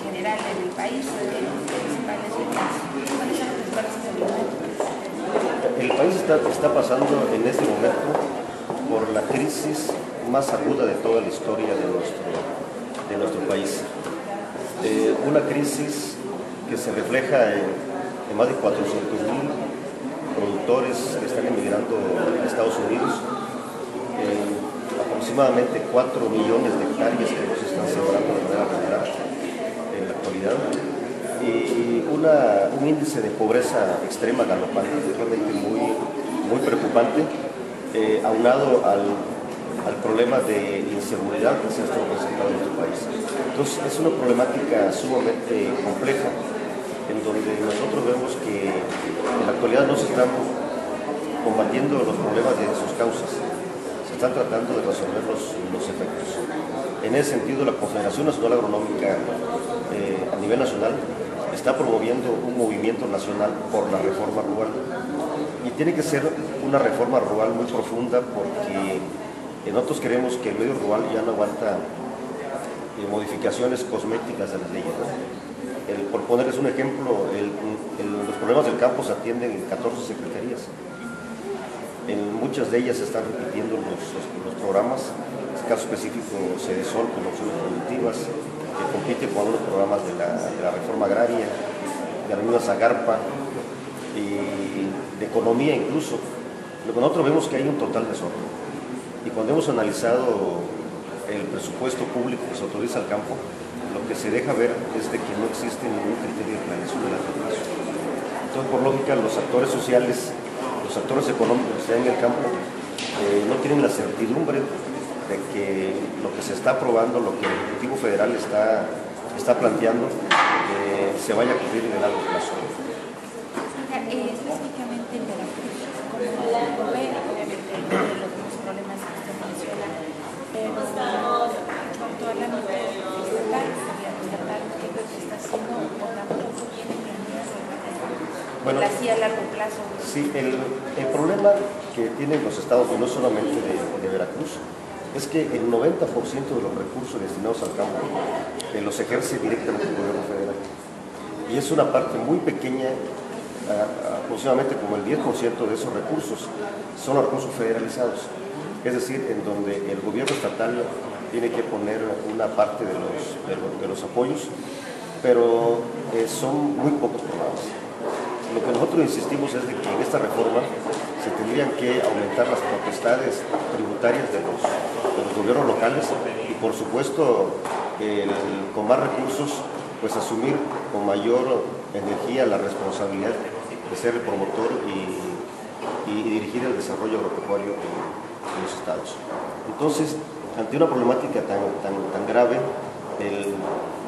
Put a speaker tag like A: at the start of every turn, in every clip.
A: general en el país, principales zonas. ¿Cuáles son las principales problemáticas?
B: El país está pasando en este momento por la crisis más aguda de toda la historia de nuestro país. Una crisis que se refleja en más de 400,000 productores que están emigrando a Estados Unidos, aproximadamente 4 millones de hectáreas que nos están sembrando de manera regular en la actualidad, y un índice de pobreza extrema galopante, realmente muy preocupante, aunado al problema de inseguridad que se ha estado presentando en nuestro país. Entonces es una problemática sumamente compleja, en donde nosotros vemos que en la actualidad no se están combatiendo los problemas de sus causas, se están tratando de resolver los efectos. En ese sentido, la Confederación Nacional Agronómica a nivel nacional está promoviendo un movimiento nacional por la reforma rural, y tiene que ser una reforma rural muy profunda, porque nosotros creemos que el medio rural ya no aguanta modificaciones cosméticas de las leyes, ¿no? Por ponerles un ejemplo, los problemas del campo se atienden en 14 secretarías. En muchas de ellas se están repitiendo los programas. En el caso específico, Cedesol con opciones productivas, que compite con los programas de la reforma agraria, de la misma Zagarpa, y de economía incluso. Lo que nosotros vemos que hay un total desorden. Y cuando hemos analizado el presupuesto público que se autoriza al campo, lo que se deja ver es de que no existe ningún criterio de planeación de largo plazo. Entonces, por lógica, los actores sociales, los actores económicos que están en el campo, no tienen la certidumbre de que lo que se está aprobando, lo que el Ejecutivo Federal está planteando, se vaya a cumplir en el largo plazo.
A: Específicamente en Veracruz, como lo ve, obviamente los mismos problemas que usted menciona, pero cuanto al ámbito estatal, ¿qué es lo que está haciendo o tampoco tiene planeas así a largo plazo?
B: Sí, el problema que tienen los estados, y no solamente de Veracruz, es que el 90% de los recursos destinados al campo los ejerce directamente el gobierno federal. Y es una parte muy pequeña, aproximadamente como el 10% de esos recursos son los recursos federalizados. Es decir, en donde el gobierno estatal tiene que poner una parte de los apoyos, pero son muy pocos programas. Lo que nosotros insistimos es de que en esta reforma se tendrían que aumentar las potestades tributarias de los gobiernos locales, y por supuesto con más recursos pues asumir con mayor energía la responsabilidad de ser el promotor y dirigir el desarrollo agropecuario en los estados. Entonces, ante una problemática tan grave,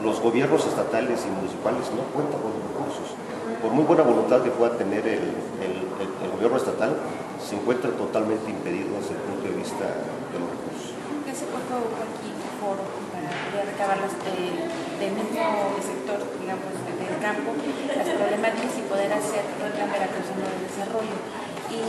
B: los gobiernos estatales y municipales no cuentan con los recursos. Por muy buena voluntad que pueda tener el gobierno estatal, se encuentra totalmente impedido desde el punto de vista de los recursos.
A: Hace poco hubo aquí un foro para recabar del mismo sector, digamos, del campo, las problemáticas y poder hacer el plan veracruzano de desarrollo. Y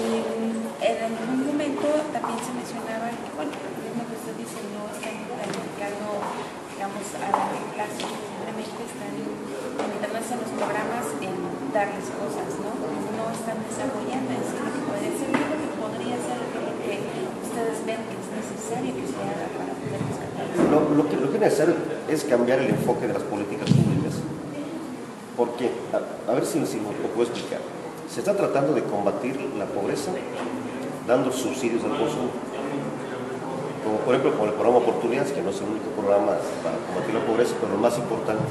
A: en algún momento también se mencionaba que, bueno, lo que usted dice, no están planificando, digamos, a largo plazo, simplemente están limitándose en los programas en darles cosas, ¿no? No están desarrollando, es lo que podría ser, lo que podría ser lo que ustedes ven que es necesario que se haga para poder rescatar.
B: Lo que es necesario es cambiar el enfoque de las políticas públicas, porque, a ver si lo puedo explicar. Se está tratando de combatir la pobreza dando subsidios al consumo, como por ejemplo con el programa Oportunidades, que no es el único programa para combatir la pobreza, pero lo más importante.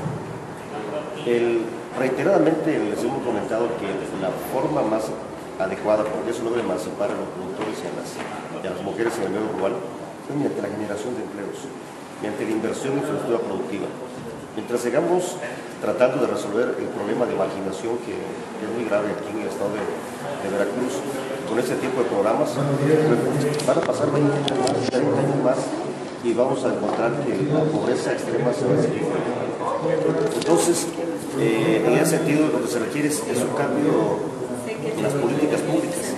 B: Reiteradamente les hemos comentado que la forma más adecuada, porque eso logra emancipar a los productores y a las mujeres en el medio rural, es mediante la generación de empleos, mediante la inversión en infraestructura productiva. Mientras sigamos tratando de resolver el problema de marginación que es muy grave aquí en el estado de Veracruz, con este tipo de programas, van a pasar 20 años más, 30 años más, y vamos a encontrar que la pobreza extrema se va a seguir. Entonces, en ese sentido, lo que se requiere es un cambio en las políticas públicas,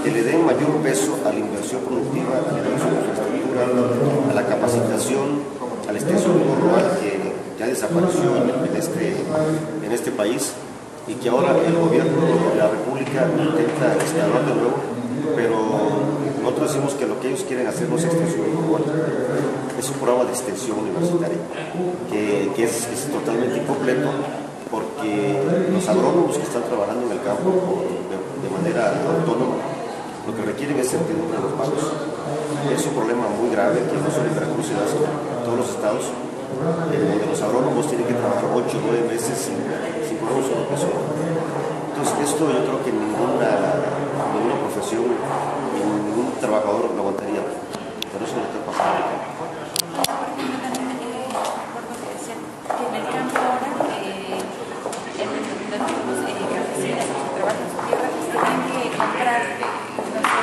B: que le den mayor peso a la inversión productiva, a la inversión de infraestructura, a la capacitación, a la extensión rural, que ya desapareció en este país y que ahora el gobierno de la República intenta instaurar de nuevo, pero nosotros decimos que lo que ellos quieren hacer no es extensión igual, es un programa de extensión universitaria que es totalmente incompleto, porque los agrónomos que están trabajando en el campo de manera autónoma lo que requieren es certidumbre de los pagos. Es un problema muy grave que no solo en Veracruz, sino en todos los estados, donde los agrónomos tienen que trabajar 8 o 9 meses sin cobrar un solo peso. Entonces, esto yo creo que ninguna profesión, ningún trabajador lo aguantaría. Pero eso no está pasando acá.
A: Que en el campo ahora, los campesinos que trabajan su tierra, pues tienen que comprar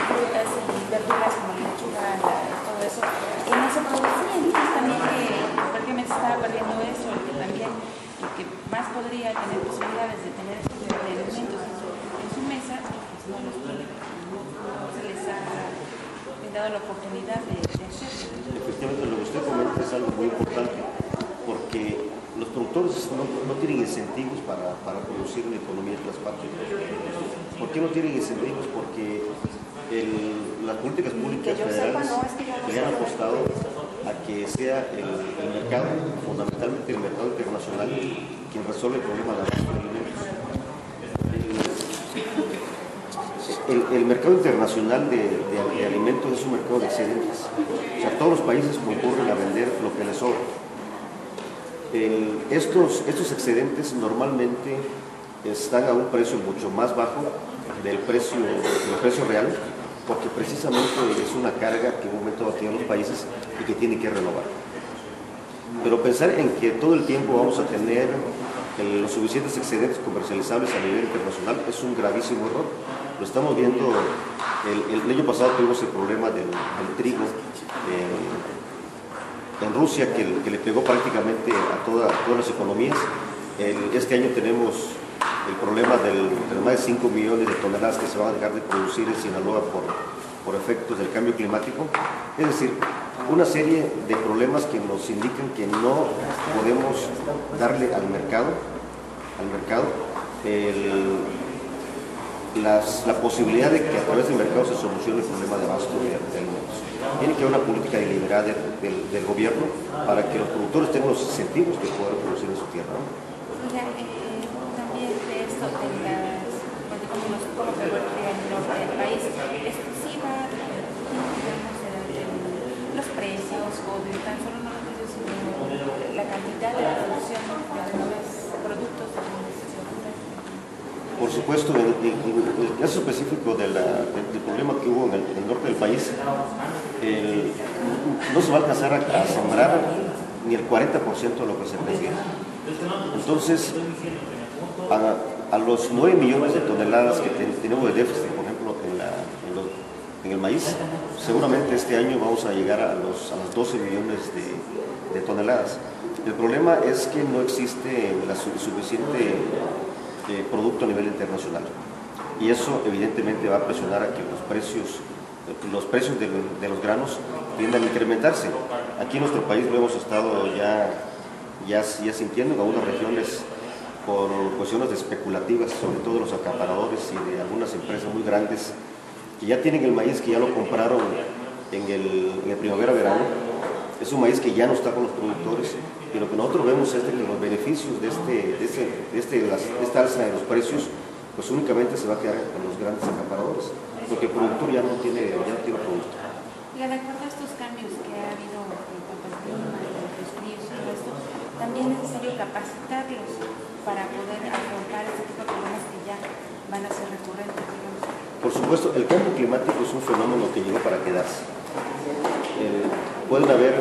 A: frutas y verduras como la lechuga, todo eso, que no se producía. Entonces también prácticamente estaba perdiendo eso, el que más podría tener posibilidades de tener estos elementos en su mesa, pues no los tiene, no se les ha dado la oportunidad de hacerlo.
B: Efectivamente, lo que usted comenta es algo muy importante, porque los productores no tienen incentivos para producir en la economía de las partes. ¿Por qué no tienen incentivos? Porque las políticas públicas federales le han apostado a que sea el mercado, fundamentalmente el mercado internacional, quien resuelve el problema de los alimentos. El mercado internacional de alimentos es un mercado de excedentes. O sea, todos los países concurren a vender lo que les sobra. Estos excedentes normalmente están a un precio mucho más bajo del precio real, porque precisamente es una carga que en un momento tienen los países y que tienen que renovar. Pero pensar en que todo el tiempo vamos a tener los suficientes excedentes comercializables a nivel internacional es un gravísimo error. Lo estamos viendo, el año pasado tuvimos el problema del trigo en Rusia, que le pegó prácticamente a todas las economías. Este año tenemos el problema de más de 5 millones de toneladas que se van a dejar de producir en Sinaloa por efectos del cambio climático. Es decir, una serie de problemas que nos indican que no podemos darle al mercado la posibilidad de que a través del mercado se solucione el problema de abasto de alimentos. Tiene que haber una política deliberada del gobierno para que los productores tengan los incentivos que puedan producir en su tierra, ¿no?
A: También de esto, cómo se vuelve el norte del país, esto sí va, digamos, los precios, o de tan solo no los precios, sino la cantidad de producción de algunos productos de
B: Por supuesto, en el caso específico del problema que hubo en el norte del país, no se va a alcanzar a sembrar ni el 40% de lo que se requiere. Entonces, a los 9 millones de toneladas que tenemos de déficit, por ejemplo, en el maíz, seguramente este año vamos a llegar a los 12 millones de toneladas. El problema es que no existe suficiente producto a nivel internacional, y eso evidentemente va a presionar a que los precios de los granos tiendan a incrementarse. Aquí en nuestro país lo hemos estado ya sintiendo en algunas regiones por cuestiones especulativas, sobre todo de los acaparadores y de algunas empresas muy grandes que ya tienen el maíz, que ya lo compraron en el primavera-verano. Es un maíz que ya no está con los productores, y lo que nosotros vemos es que los beneficios de esta alza de los precios pues únicamente se va a quedar con los grandes acaparadores, porque el productor ya no tiene producto.
A: De acuerdo a estos cambios que ha habido en cuanto al clima, los fríos y todo esto, también es necesario capacitarlos para poder afrontar este tipo de problemas que ya van a ser recurrentes, digamos.
B: Por supuesto, el cambio climático es un fenómeno que llegó para quedarse. Pueden haber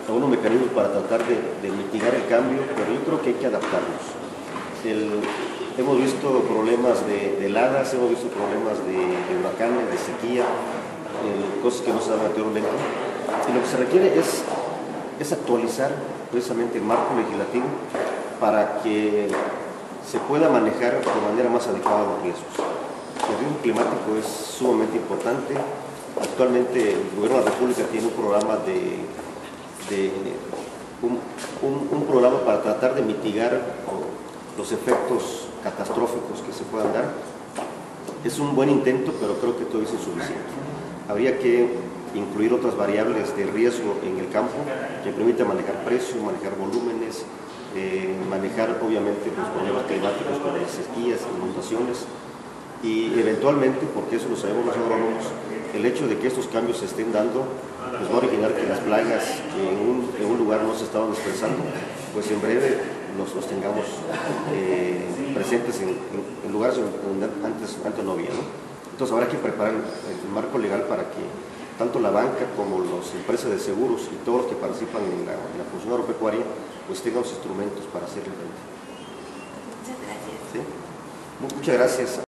B: algunos mecanismos para tratar de mitigar el cambio, pero yo creo que hay que adaptarnos. Hemos visto problemas de heladas, hemos visto problemas de huracanes, de sequía, cosas que no se dan anteriormente. Y lo que se requiere es actualizar precisamente el marco legislativo para que se pueda manejar de manera más adecuada los riesgos. El riesgo climático es sumamente importante. Actualmente el Gobierno de la República tiene un programa de un programa para tratar de mitigar los efectos catastróficos que se puedan dar. Es un buen intento, pero creo que todavía es insuficiente. Habría que incluir otras variables de riesgo en el campo que permiten manejar precios, manejar volúmenes, manejar obviamente los problemas climáticos como las sequías, inundaciones y eventualmente, porque eso lo sabemos los agrónomos, el hecho de que estos cambios se estén dando pues va a originar que las plagas que en un lugar no se estaban expresando, pues en breve los tengamos presentes en lugares donde antes no había, ¿no? Entonces habrá que preparar el marco legal para que tanto la banca como las empresas de seguros y todos los que participan en la función agropecuaria pues tengan los instrumentos para hacerle frente.
A: Muchas gracias.
B: ¿Sí? Muchas gracias.